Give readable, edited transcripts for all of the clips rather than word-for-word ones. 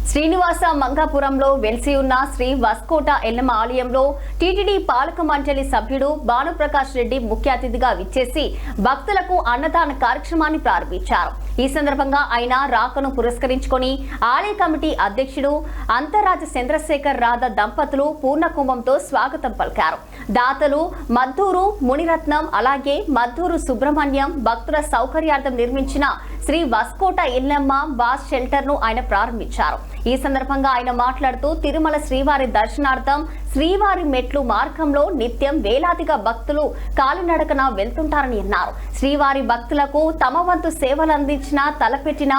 శ్రీనివాస మంగాపురంలో వెలిసి ఉన్న శ్రీ వస్కోట ఎల్లమ్మ ఆలయంలో టీటీడీ పాలక మండలి సభ్యుడు భానుప్రకాష్ రెడ్డి ముఖ్య అతిథిగా విచ్చేసి భక్తులకు అన్నదాన కార్యక్రమాన్ని ప్రారంభించారు. ఈ సందర్భంగా ఆయన రాకను పురస్కరించుకొని ఆలయ కమిటీ అధ్యక్షుడు అంతరాజ చంద్రశేఖర్ రాధ దంపతులు పూర్ణ కుంభంతో స్వాగతం పలికారు. దాతలు మద్దూరు మునిరత్నం అలాగే మద్దూరు సుబ్రహ్మణ్యం భక్తుల సౌకర్యార్థం నిర్మించిన శ్రీ వస్కోట ఎల్లమ్మ బాస్ షెల్టర్ ను ఆయన ప్రారంభించారు. ఈ సందర్భంగా ఆయన మాట్లాడుతూ తిరుమల శ్రీవారి దర్శనార్థం శ్రీవారి మెట్లు మార్గంలో నిత్యం వేలాదిగా భక్తులు కాలినడకన వెళ్తుంటారని అన్నారు. శ్రీవారి భక్తులకు తమ వంతు సేవలు అందించిన తలపెట్టిన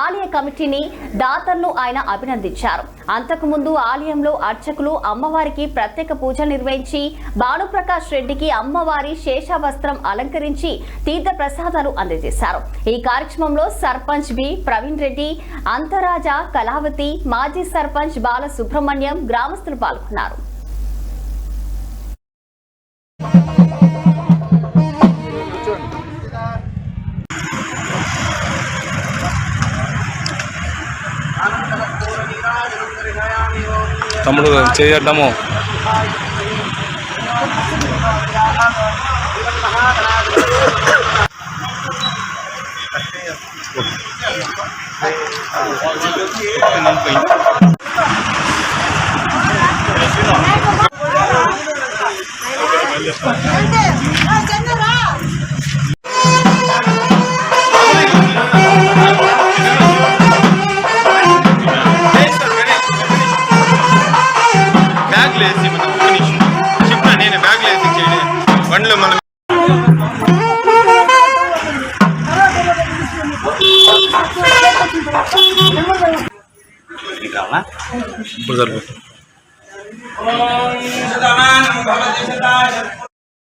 ఆలయ కమిటీని దాతలను ఆయన అభినందించారు. అంతకుముందు ఆలయంలో అర్చకులు అమ్మవారికి ప్రత్యేక పూజలు నిర్వహించి భానుప్రకాష్ రెడ్డికి అమ్మవారి శేషవస్త్రం అలంకరించి తీర్థ ప్రసాదాలు అందజేశారు. ఈ కార్యక్రమంలో సర్పంచ్ బి ప్రవీణ్ రెడ్డి, అంతరాజ, కళావతి, మాజీ సర్పంచ్ బాల సుబ్రహ్మణ్యం, గ్రామస్తులు పాల్గొన్నారు. తమ్ముడు చేయడము బండ్లో మనం ఇప్పుడు